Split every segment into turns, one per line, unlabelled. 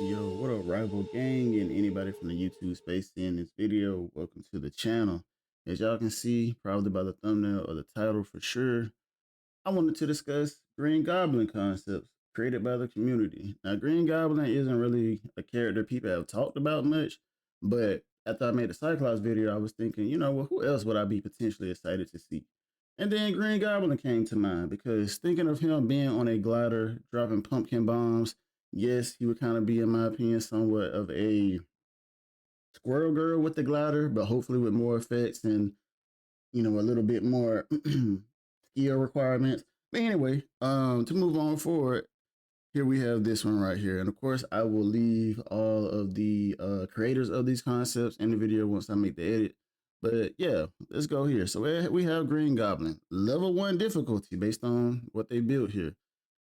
Yo, what up, rival gang, and anybody from the YouTube space seeing this video? Welcome to the channel. As y'all can see, probably by the thumbnail or the title for sure, I wanted to discuss Green Goblin concepts created by the community. Now, Green Goblin isn't really a character people have talked about much, but after I made the Cyclops video, I was thinking, well, who else would I be potentially excited to see? And then Green Goblin came to mind because thinking of him being on a glider, dropping pumpkin bombs, yes, he would kind of be, in my opinion, somewhat of a Squirrel Girl with the glider, but hopefully with more effects and a little bit more skill requirements. But anyway, to move on forward, here we have this one right here. And of course, I will leave all of the creators of these concepts in the video once I make the edit. But yeah, let's go here. So we have Green Goblin, level 1 difficulty based on what they built here.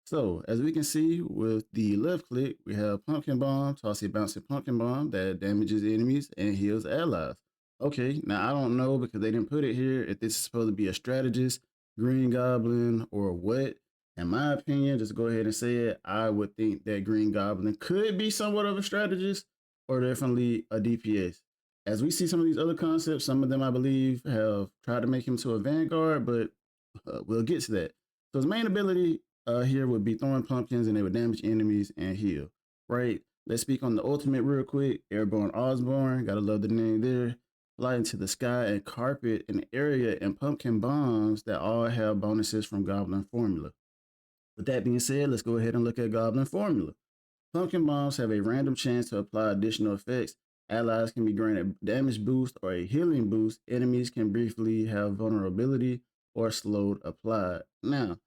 So as we can see with the left click, we have Pumpkin Bomb, toss a bouncing Pumpkin Bomb that damages enemies and heals allies. Okay, now I don't know because they didn't put it here if this is supposed to be a strategist, Green Goblin, or what. In my opinion, just go ahead and say it. I would think that Green Goblin could be somewhat of a strategist or definitely a DPS. As we see some of these other concepts, some of them I believe have tried to make him to a Vanguard, but we'll get to that. So his main ability here would be throwing pumpkins and they would damage enemies and heal, right? Let's speak on the ultimate real quick. Airborne Osborne, gotta love the name there. Fly into the sky and carpet an area and pumpkin bombs that all have bonuses from Goblin Formula. With that being said, let's go ahead and look at Goblin Formula. Pumpkin bombs have a random chance to apply additional effects. Allies can be granted damage boost or a healing boost. Enemies can briefly have vulnerability or slowed applied. Now,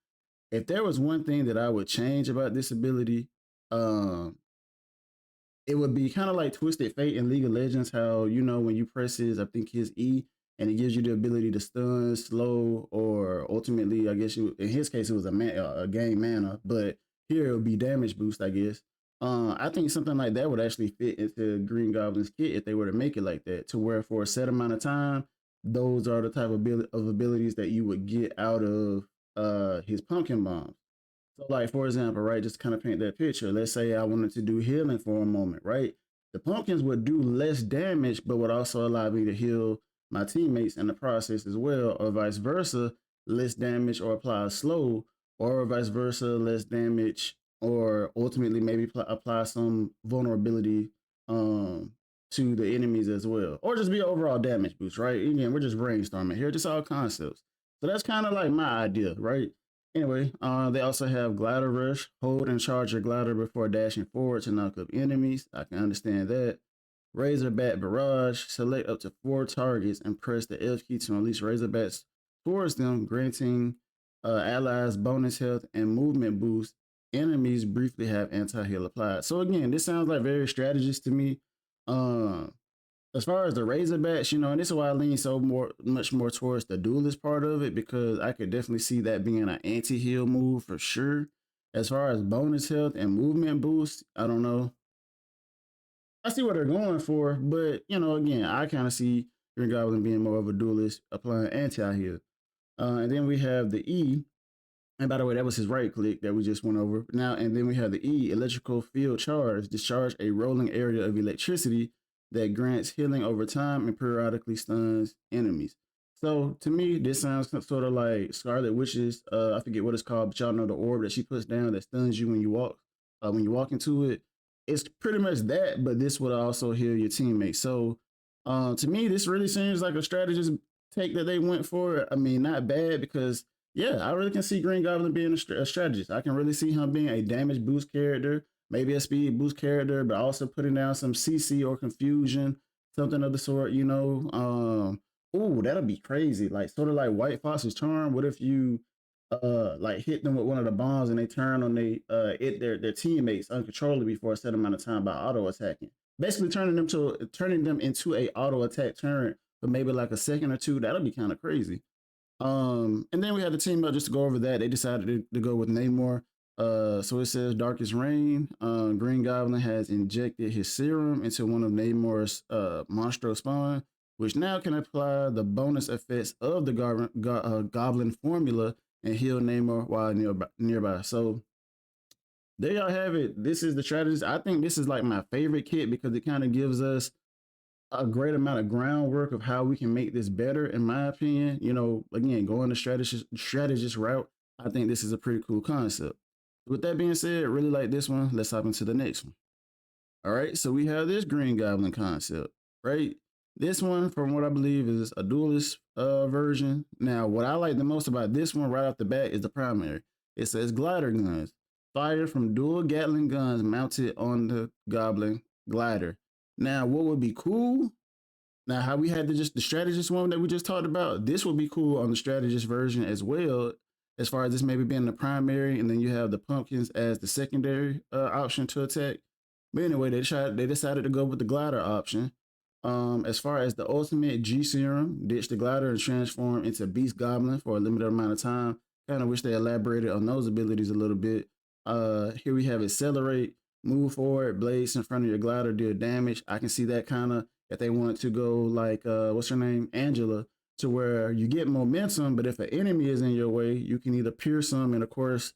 if there was one thing that I would change about this ability, it would be kind of like Twisted Fate in League of Legends, how, when you press I think his E, and it gives you the ability to stun, slow, or ultimately, I guess in his case, it was a game mana, but here it would be damage boost, I guess. I think something like that would actually fit into Green Goblin's kit if they were to make it like that, to where for a set amount of time, those are the type of abilities that you would get out of his pumpkin bombs. So, like for example, right, just kind of paint that picture. Let's say I wanted to do healing for a moment, right? The pumpkins would do less damage, but would also allow me to heal my teammates in the process as well, or vice versa, less damage or apply slow, or vice versa, less damage, or ultimately maybe apply some vulnerability to the enemies as well, or just be overall damage boost, right? Again, we're just brainstorming here, just all concepts. So that's kind of like my idea, right? Anyway, they also have Glider Rush. Hold and charge your glider before dashing forward to knock up enemies. I can understand that. Razorback Barrage. Select up to 4 targets and press the F key to unleash Razorbacks towards them, granting allies bonus health and movement boost. Enemies briefly have anti-heal applied. So again, this sounds like very strategist to me. Um, as far as the Razorbacks, and this is why I lean much more towards the duelist part of it, because I could definitely see that being an anti-heal move for sure. As far as bonus health and movement boost, I don't know. I see what they're going for, but again, I kind of see Green Goblin being more of a duelist, applying anti-heal. And then we have the E, and by the way, that was his right click that we just went over. Now, and then we have the E, electrical field charge. Discharge a rolling area of electricity that grants healing over time and periodically stuns enemies. So to me, this sounds sort of like Scarlet Witch's, I forget what it's called, but y'all know the orb that she puts down that stuns you when you walk into it. It's pretty much that, but this would also heal your teammates. So to me, this really seems like a strategist take that they went for. I mean, not bad because yeah, I really can see Green Goblin being a strategist. I can really see him being a damage boost character, maybe a speed boost character, but also putting down some CC or confusion, something of the sort, ooh, that'll be crazy. Like sort of like White Fox's charm. What if you like hit them with one of the bombs and they turn on their teammates uncontrollably for a set amount of time by auto attacking. Basically turning them into a auto attack turret for maybe like a second or two. That'll be kind of crazy. And then we had the team up just to go over that. They decided to go with Namor. So it says Darkest Reign. Green Goblin has injected his serum into one of Namor's monstro spawn, which now can apply the bonus effects of the Goblin formula and heal Namor while nearby. So there y'all have it. This is the strategist. I think this is like my favorite kit because it kind of gives us a great amount of groundwork of how we can make this better, in my opinion. Again, going the strategist route, I think this is a pretty cool concept. With that being said, really like this one. Let's hop into the next one. All right, so we have this Green Goblin concept, right? This one, from what I believe, is a duelist version. Now, what I like the most about this one right off the bat is the primary. It says glider guns, fire from dual Gatling guns mounted on the Goblin glider. Now, what would be cool? Now, how we had the strategist one that we just talked about, this would be cool on the strategist version as well, as far as this maybe being the primary, and then you have the pumpkins as the secondary option to attack. But anyway, they decided to go with the glider option. As far as the ultimate G-Serum, ditch the glider and transform into Beast Goblin for a limited amount of time. Kind of wish they elaborated on those abilities a little bit. Here we have accelerate, move forward, blades in front of your glider deal damage. I can see that kind of if they wanted to go like what's her name, Angela, to where you get momentum, but if an enemy is in your way, you can either pierce them and of course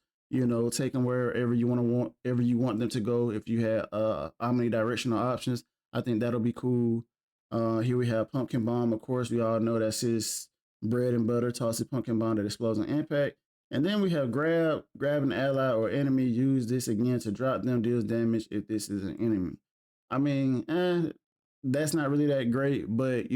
take them wherever wherever you want them to go. If you have omnidirectional options, I think that'll be cool. Here we have pumpkin bomb. Of course, we all know that's his bread and butter. Toss a pumpkin bomb that explodes on impact. And then we have grab an ally or enemy. Use this again to drop them, deals damage if this is an enemy. I mean, that's not really that great, but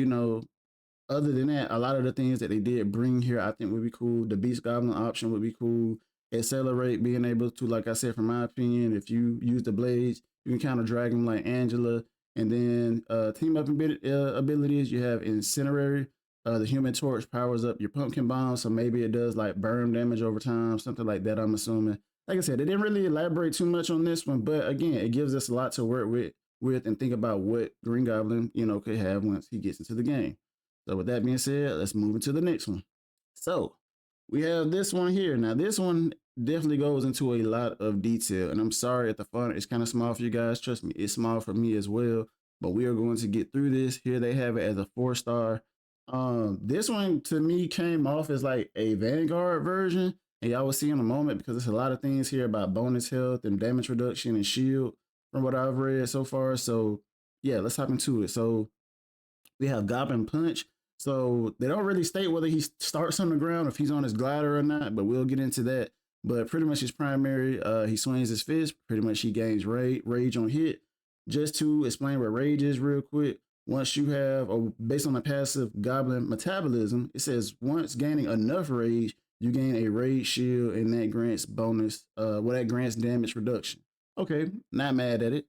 other than that, a lot of the things that they did bring here, I think would be cool. The Beast Goblin option would be cool. Accelerate, being able to, like I said, from my opinion, if you use the blades, you can kind of drag them like Angela. And then team up abilities, you have Incinerary. The Human Torch powers up your pumpkin bomb, so maybe it does like burn damage over time, something like that. I'm assuming. Like I said, they didn't really elaborate too much on this one, but again, it gives us a lot to work with and think about what Green Goblin, could have once he gets into the game. So with that being said, let's move into the next one. So we have this one here. Now this one definitely goes into a lot of detail, and I'm sorry if the font is kind of small for you guys. Trust me, it's small for me as well. But we are going to get through this. Here they have it as a 4-star. This one to me came off as like a Vanguard version, and y'all will see in a moment because there's a lot of things here about bonus health and damage reduction and shield from what I've read so far. So yeah, let's hop into it. So we have Goblin Punch. So they don't really state whether he starts on the ground, if he's on his glider or not, but we'll get into that. But pretty much his primary, he swings his fist. Pretty much he gains rage on hit. Just to explain what rage is real quick, once you have, or based on the passive Goblin metabolism, it says once gaining enough rage, you gain a rage shield, and that grants bonus. That grants damage reduction. Okay, not mad at it.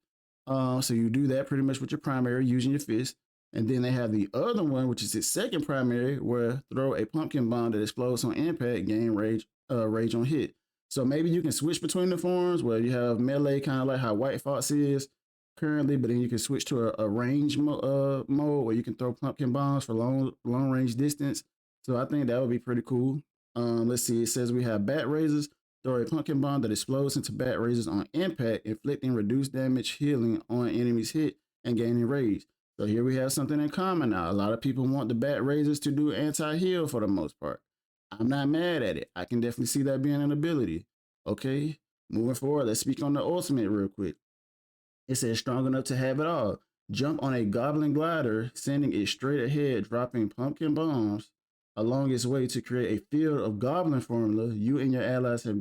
So you do that pretty much with your primary using your fist. And then they have the other one, which is its second primary, where throw a pumpkin bomb that explodes on impact, gain rage on hit. So maybe you can switch between the forms where you have melee, kind of like how White Fox is currently, but then you can switch to a range mode where you can throw pumpkin bombs for long range distance. So I think that would be pretty cool. Let's see. It says we have bat razors. Throw a pumpkin bomb that explodes into bat razors on impact, inflicting reduced damage, healing on enemies hit, and gaining rage. So here we have something in common now. A lot of people want the bat razors to do anti-heal for the most part. I'm not mad at it. I can definitely see that being an ability. Okay, moving forward, let's speak on the ultimate real quick. It says strong enough to have it all. Jump on a goblin glider, sending it straight ahead, dropping pumpkin bombs along its way to create a field of goblin formula. You and your allies are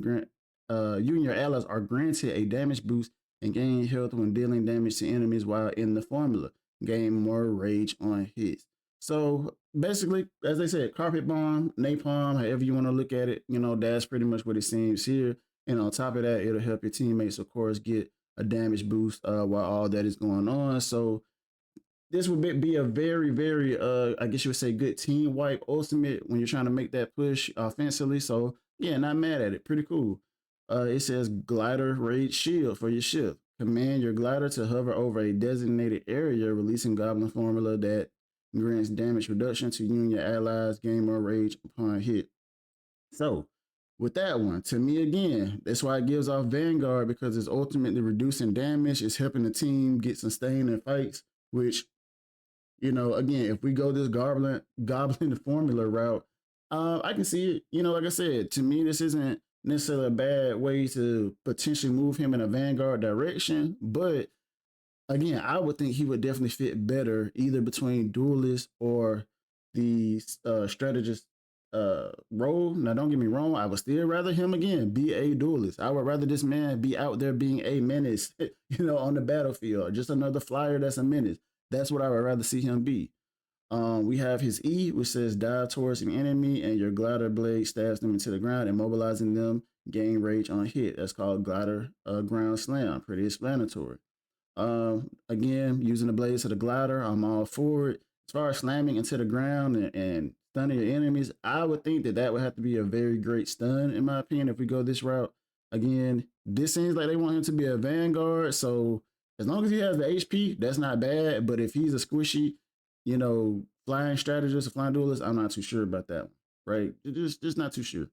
granted a damage boost and gain health when dealing damage to enemies while in the formula. Gain more rage on hits. So basically, as they said, carpet bomb, napalm, however you want to look at it, that's pretty much what it seems here. And on top of that, it'll help your teammates, of course, get a damage boost while all that is going on. So this would be a very, very, I guess you would say, good team wipe ultimate when you're trying to make that push offensively. So yeah, not mad at it. Pretty cool. It says glider rage shield for your ship. Command your glider to hover over a designated area, releasing goblin formula that grants damage reduction to you and your allies. Gain more rage upon hit. So with that one, to me again, that's why it gives off Vanguard, because it's ultimately reducing damage. It's helping the team get sustained in fights, which, again, if we go this goblin formula route, I can see it. Like I said, to me, this isn't necessarily a bad way to potentially move him in a vanguard direction, but again, I would think he would definitely fit better either between duelist or the strategist role. Now, don't get me wrong, I would still rather him again be a duelist. I would rather this man be out there being a menace, on the battlefield, just another flyer that's a menace. That's what I would rather see him be. We have his E, which says dive towards an enemy and your glider blade stabs them into the ground, immobilizing them, gain rage on hit. That's called glider ground slam. Pretty explanatory. Again, using the blades of the glider, I'm all for it. As far as slamming into the ground and stunning your enemies, I would think that that would have to be a very great stun, in my opinion, if we go this route. Again, this seems like they want him to be a vanguard, so as long as he has the HP, that's not bad. But if he's a squishy, flying strategist or flying duelist, I'm not too sure about that one, right? Just not too sure.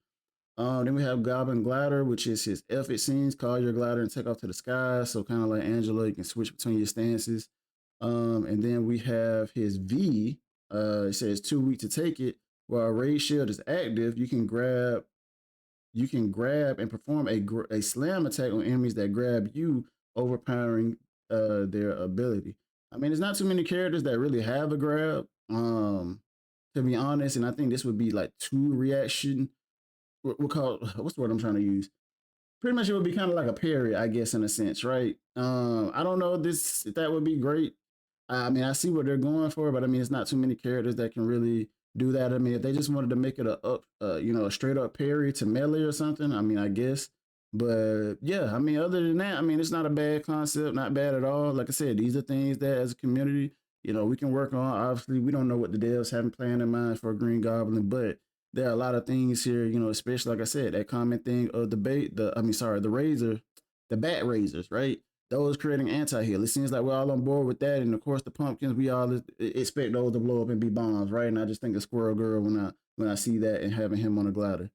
Then we have Goblin Glider, which is his F, it seems. Call your glider and take off to the sky. So kind of like Angela, you can switch between your stances. And then we have his V. It says too weak to take it. While Raid Shield is active, you can grab and perform a slam attack on enemies that grab you, overpowering their ability. I mean, there's not too many characters that really have a grab. To be honest, and I think this would be like two reaction. We'll call what's the word I'm trying to use? Pretty much, it would be kind of like a parry, I guess, in a sense, right? I don't know if that would be great. I mean, I see what they're going for, but I mean, it's not too many characters that can really do that. I mean, if they just wanted to make it a straight up parry to melee or something, I mean, I guess. But yeah, I mean, other than that, I mean, it's not a bad concept, not bad at all. Like I said, these are things that as a community, we can work on. Obviously, we don't know what the devs have planned in mind for Green Goblin, but there are a lot of things here, especially like I said, that common thing of the bait, the razor, the bat razors, right? Those creating anti-heal. It seems like we're all on board with that, and of course the pumpkins, we all expect those to blow up and be bombs, right? And I just think of Squirrel Girl when I see that and having him on a glider.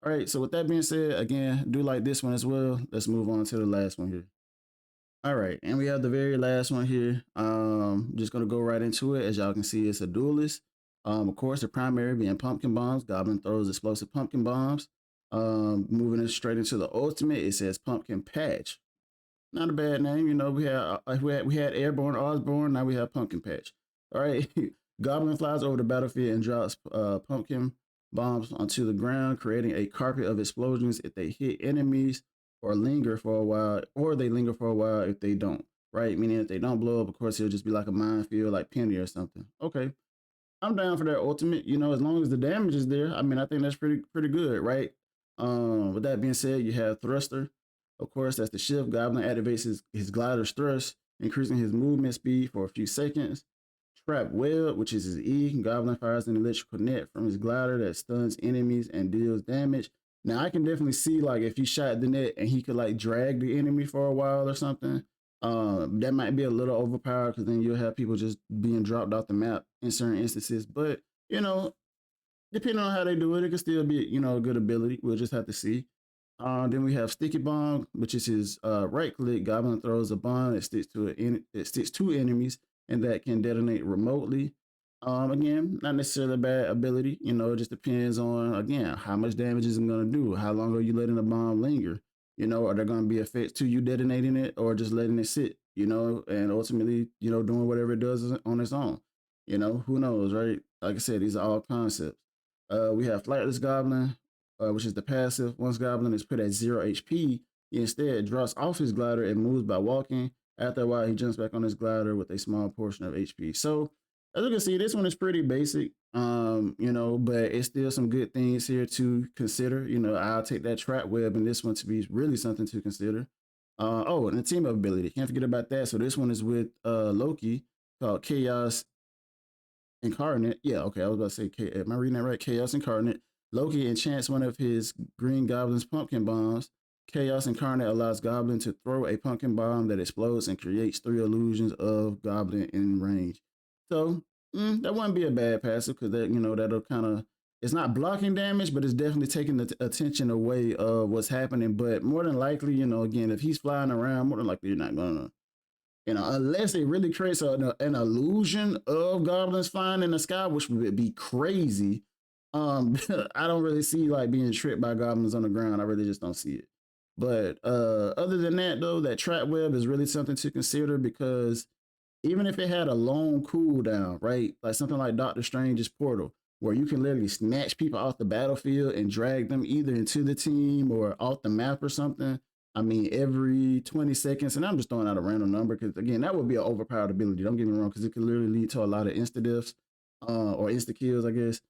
All right, so with that being said, again, do like this one as well. Let's move on to the last one here. All right, and we have the very last one here. Just gonna go right into it. As y'all can see, it's a duelist. Of course, the primary being pumpkin bombs. Goblin throws explosive pumpkin bombs. Moving it straight into the ultimate, it says pumpkin patch. Not a bad name, we had airborne, Osborne. Now we have pumpkin patch. All right, Goblin flies over the battlefield and drops pumpkin bombs onto the ground, creating a carpet of explosions if they hit enemies or linger for a while, or they linger for a while if they don't. Right, meaning if they don't blow up, of course it'll just be like a minefield, like Penny or something. Okay, I'm down for that ultimate. As long as the damage is there. I mean, I think that's pretty good, right? With that being said, you have thruster. Of course, that's the shift. Goblin activates his glider's thrust, increasing his movement speed for a few seconds. Trap web, which is his E. Goblin fires an electrical net from his glider that stuns enemies and deals damage. Now I can definitely see like if he shot the net and he could like drag the enemy for a while or something. That might be a little overpowered because then you'll have people just being dropped off the map in certain instances. But you know, depending on how they do it, it could still be a good ability. We'll just have to see. Then we have Sticky Bomb, which is his right click. Goblin throws a bomb that sticks to enemies and that can detonate remotely. Again, not necessarily a bad ability. It just depends on again how much damage is it gonna do. How long are you letting the bomb linger? Are there gonna be effects to you detonating it or just letting it sit? And ultimately, doing whatever it does on its own. Who knows, right? Like I said, these are all concepts. We have Flightless Goblin, which is the passive. Once Goblin is put at 0 HP, he instead drops off his glider and moves by walking. After a while, he jumps back on his glider with a small portion of HP. So, as you can see, this one is pretty basic, but it's still some good things here to consider. I'll take that trap web and this one to be really something to consider. And the team up ability. Can't forget about that. So, this one is with Loki called Chaos Incarnate. Yeah, okay. I was about to say, am I reading that right? Chaos Incarnate. Loki enchants one of his Green Goblin's pumpkin bombs. Chaos Incarnate allows Goblin to throw a pumpkin bomb that explodes and creates 3 illusions of Goblin in range. So that wouldn't be a bad passive because that'll kind of it's not blocking damage, but it's definitely taking the attention away of what's happening. But more than likely, again, if he's flying around, more than likely you're not gonna unless it really creates an illusion of goblins flying in the sky, which would be crazy. I don't really see like being tripped by goblins on the ground. I really just don't see it. But other than that, though, that trap web is really something to consider because even if it had a long cooldown, right? Like something like Doctor Strange's portal, where you can literally snatch people off the battlefield and drag them either into the team or off the map or something. I mean, every 20 seconds, and I'm just throwing out a random number because, again, that would be an overpowered ability. Don't get me wrong, because it could literally lead to a lot of insta deaths or insta kills, I guess.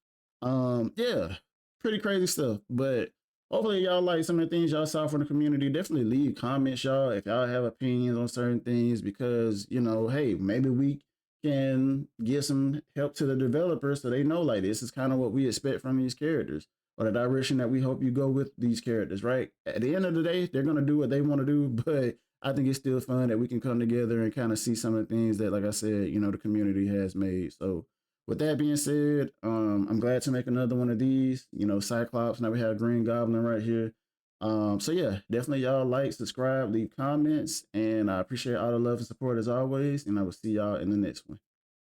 Yeah, pretty crazy stuff. But hopefully, y'all like some of the things y'all saw from the community. Definitely leave comments, y'all, if y'all have opinions on certain things, because hey, maybe we can give some help to the developers so they know like this is kind of what we expect from these characters or the direction that we hope you go with these characters. Right? At the end of the day, they're gonna do what they want to do, but I think it's still fun that we can come together and kind of see some of the things that, like I said, the community has made. So with that being said, I'm glad to make another one of these. Cyclops. Now we have Green Goblin right here. So yeah, definitely y'all like, subscribe, leave comments, and I appreciate all the love and support as always. And I will see y'all in the next one.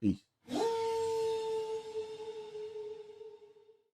Peace.